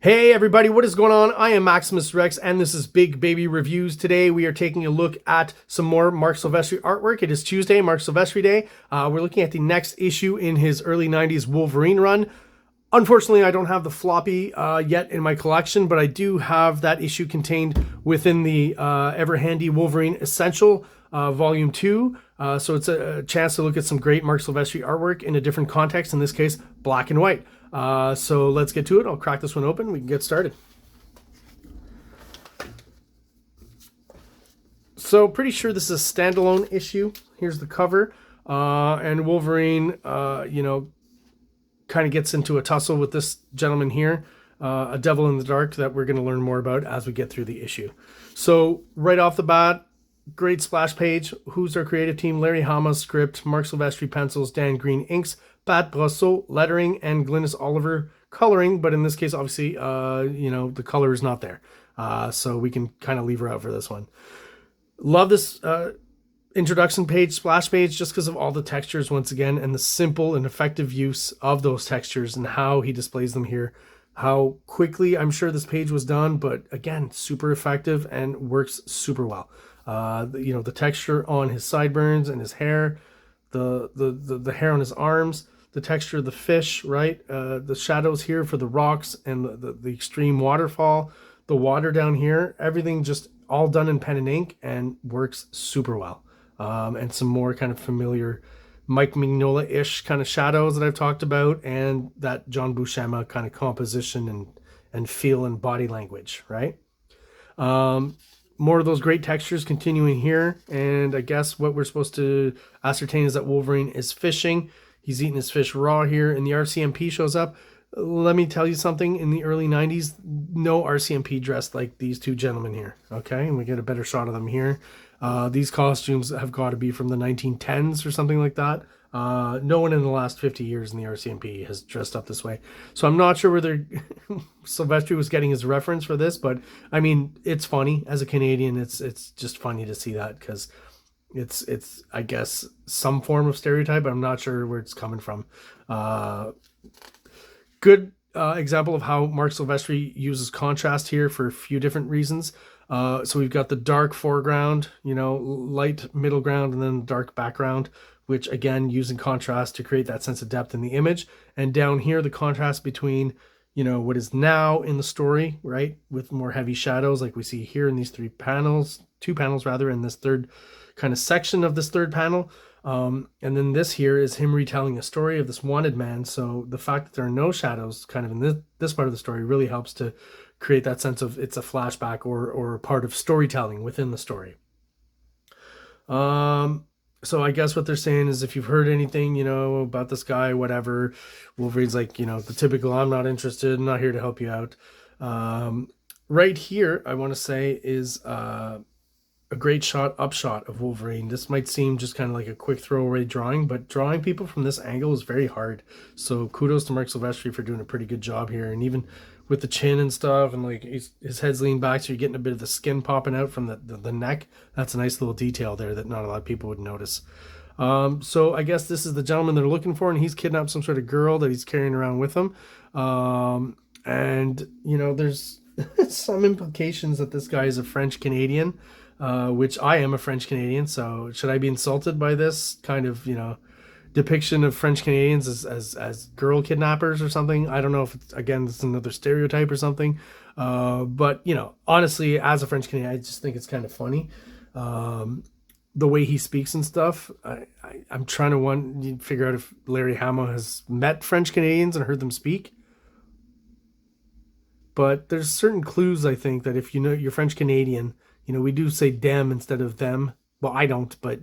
Hey everybody, what is going on? I am Maximus Rex and this is Big Baby Reviews. Today we are taking a look at some more Marc Silvestri artwork. It is Tuesday, Marc Silvestri Day. We're looking at the next issue in his early 90s Wolverine run. Unfortunately, I don't have the floppy yet in my collection, but I do have that issue contained within the ever handy Wolverine Essential Volume 2. So it's a chance to look at some great Marc Silvestri artwork in a different context, in this case, black and white. So let's get to it. I'll crack this one open. We can get started. So pretty sure this is a standalone issue. Here's the cover. And Wolverine, kind of gets into a tussle with this gentleman here, a devil in the dark that we're going to learn more about as we get through the issue. So right off the bat, great splash page. Who's our creative team? Larry Hama script, Marc Silvestri pencils, Dan Green inks, Pat Brosseau lettering, and Glynis Oliver coloring. But in this case, obviously, the color is not there. So we can kind of leave her out for this one. Love this introduction page, splash page, just because of all the textures once again, and the simple and effective use of those textures and how he displays them here. How quickly I'm sure this page was done, but again, super effective and works super well. The texture on his sideburns and his hair, the hair on his arms, the texture of the fish, right? The shadows here for the rocks and the extreme waterfall, the water down here, everything just all done in pen and ink and works super well. And some more kind of familiar Mike Mignola-ish kind of shadows that I've talked about, and that John Buscema kind of composition and feel and body language, right? More of those great textures continuing here, and I guess what we're supposed to ascertain is that Wolverine is fishing. He's eating his fish raw here, and the RCMP shows up. Let me tell you something, in the early 90s, no RCMP dressed like these two gentlemen here, okay? And we get a better shot of them here. These costumes have got to be from the 1910s or something like that. No one in the last 50 years in the RCMP has dressed up this way. So I'm not sure whether Silvestri was getting his reference for this, but I mean, it's funny. As a Canadian, it's just funny to see that, because it's I guess some form of stereotype, but I'm not sure where it's coming from. Good example of how Marc Silvestri uses contrast here for a few different reasons. So we've got the dark foreground, light middle ground, and then dark background, which again, using contrast to create that sense of depth in the image. And down here, the contrast between, what is now in the story, right, with more heavy shadows like we see here in these two panels rather, in this third kind of section of this third panel. And then this here is him retelling a story of this wanted man. So the fact that there are no shadows kind of in this part of the story really helps to create that sense of it's a flashback or part of storytelling within the story. So I guess what they're saying is, if you've heard anything, about this guy, whatever, Wolverine's like, the typical, I'm not interested, I'm not here to help you out. Right here, I want to say is a great upshot of Wolverine. This might seem just kind of like a quick throwaway drawing, but drawing people from this angle is very hard. So kudos to Marc Silvestri for doing a pretty good job here. And even with the chin and stuff, and like his head's leaned back, so you're getting a bit of the skin popping out from the neck. That's a nice little detail there that not a lot of people would notice. So I guess this is the gentleman they're looking for, and he's kidnapped some sort of girl that he's carrying around with him. And there's some implications that this guy is a French Canadian, which I am a French Canadian. So should I be insulted by this kind of, depiction of French Canadians as girl kidnappers or something? I don't know if it's another stereotype or something. But honestly, as a French Canadian, I just think it's kind of funny. The way he speaks and stuff. I'm trying to figure out if Larry Hama has met French Canadians and heard them speak. But there's certain clues, I think, that if you're French Canadian, we do say them instead of them. Well, I don't, but,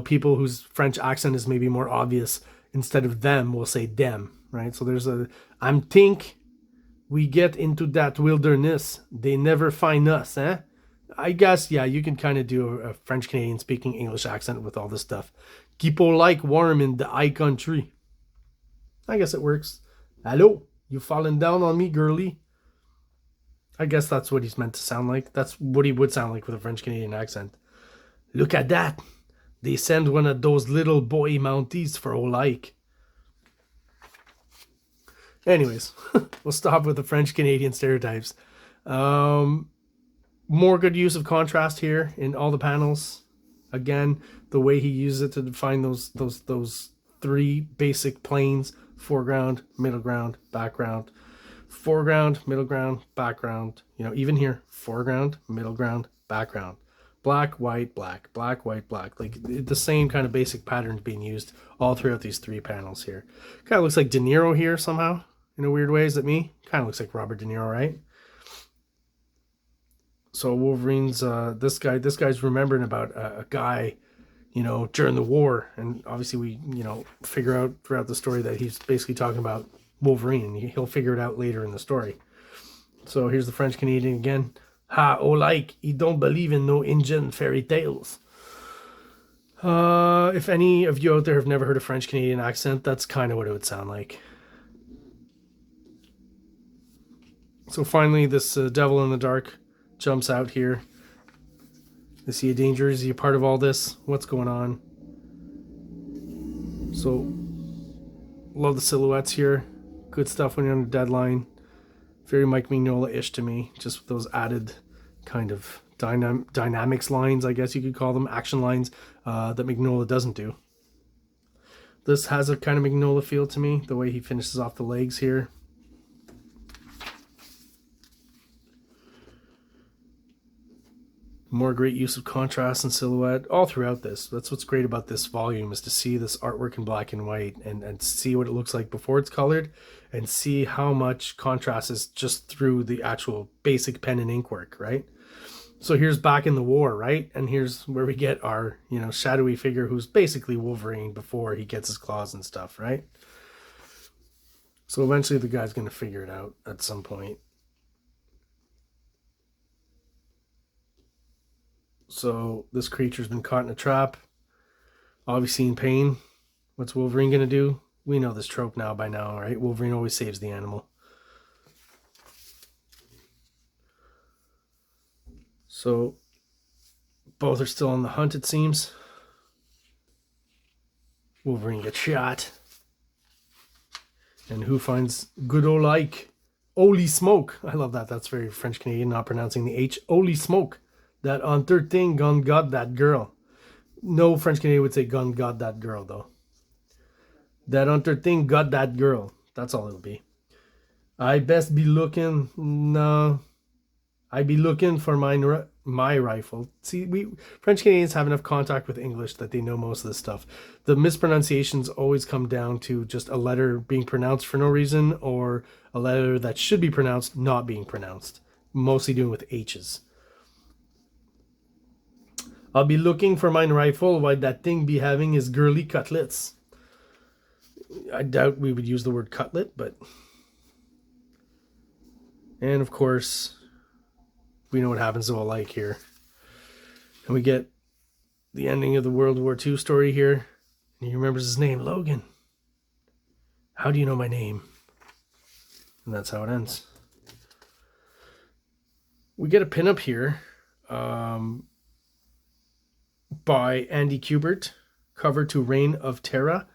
people whose French accent is maybe more obvious, instead of them, will say them, right? So I'm think we get into that wilderness. They never find us, eh? I guess, yeah, you can kind of do a French Canadian speaking English accent with all this stuff. People like warm in the high country. I guess it works. Hello, you falling down on me, girly? I guess that's what he's meant to sound like. That's what he would sound like with a French Canadian accent. Look at that. They send one of those little boy Mounties for Olyke. Anyways, we'll stop with the French-Canadian stereotypes. More good use of contrast here in all the panels. Again, the way he uses it to define those three basic planes: foreground, middle ground, background. Foreground, middle ground, background. You know, even here, foreground, middle ground, background. Black, white, black, black, white, black. Like the same kind of basic patterns being used all throughout these three panels here. Kind of looks like De Niro here somehow in a weird way. Is it me? Kind of looks like Robert De Niro, right? So Wolverine's this guy's remembering about a guy, you know, during the war, and obviously we, you know, figure out throughout the story that he's basically talking about Wolverine. He'll figure it out later in the story. So here's the French Canadian again. Ha, oh, like, he don't believe in no Indian fairy tales. If any of you out there have never heard a French Canadian accent, that's kind of what it would sound like. So finally, this devil in the dark jumps out here. Is he a danger? Is he a part of all this? What's going on? So, love the silhouettes here. Good stuff when you're on a deadline. Very Mike Mignola-ish to me, just with those added kind of dynamics lines, I guess you could call them, action lines that Mignola doesn't do. This has a kind of Mignola feel to me, the way he finishes off the legs here. More great use of contrast and silhouette all throughout this. That's what's great about this volume, is to see this artwork in black and white and see what it looks like before it's colored, and see how much contrast is just through the actual basic pen and ink work, right? So here's back in the war, right? And here's where we get our, you know, shadowy figure who's basically Wolverine before he gets his claws and stuff, right? So eventually the guy's going to figure it out at some point. So this creature's been caught in a trap, obviously in pain. What's Wolverine going to do? We know this trope now by now, right? Wolverine always saves the animal. So both are still on the hunt, it seems. Wolverine gets shot. And who finds good old Ike? Holy smoke. I love that. That's very French Canadian, not pronouncing the H. Holy smoke. That on third thing gun got that girl. No French Canadian would say gun got that girl, though. That on third thing got that girl. That's all it'll be. I best be looking. No. I be looking for my rifle. See, we French Canadians have enough contact with English that they know most of this stuff. The mispronunciations always come down to just a letter being pronounced for no reason, or a letter that should be pronounced not being pronounced. Mostly doing with H's. I'll be looking for mine rifle while that thing be having his girly cutlets. I doubt we would use the word cutlet, but... And of course, we know what happens to Alike here. And we get the ending of the World War II story here. And he remembers his name, Logan. How do you know my name? And that's how it ends. We get a pinup here. By Andy Kubert, cover to Reign of Terra.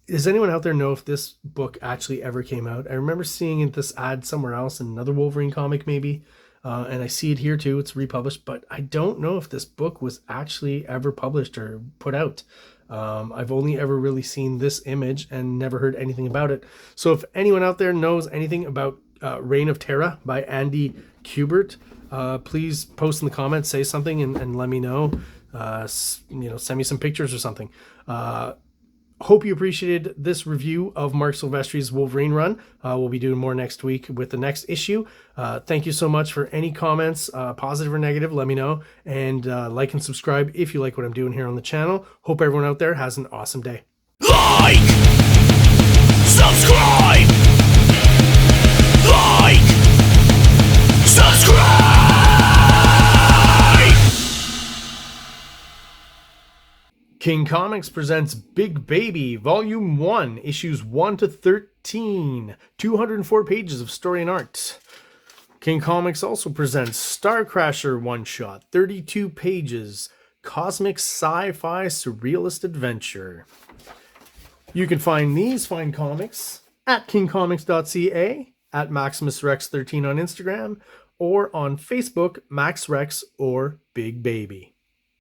Does anyone out there know if this book actually ever came out? I remember seeing this ad somewhere else in another Wolverine comic maybe, and I see it here too. It's republished, but I don't know if this book was actually ever published or put out. I've only ever really seen this image and never heard anything about it. So if anyone out there knows anything about Reign of Terra by Andy Kubert, please post in the comments, say something, and let me know. You know, send me some pictures or something. Hope you appreciated this review of Marc Silvestri's Wolverine run. We'll be doing more next week with the next issue. Thank you so much for any comments, positive or negative. Let me know, and like and subscribe if you like what I'm doing here on the channel. Hope everyone out there has an awesome day. Like, subscribe, like, subscribe. King Comics presents Big Baby, Volume 1, Issues 1 to 13. 204 pages of story and art. King Comics also presents Star Crasher one-shot, 32 pages, cosmic sci-fi surrealist adventure. You can find these fine comics at KingComics.CA, at MaximusRex13 on Instagram, or on Facebook, MaxRex or Big Baby.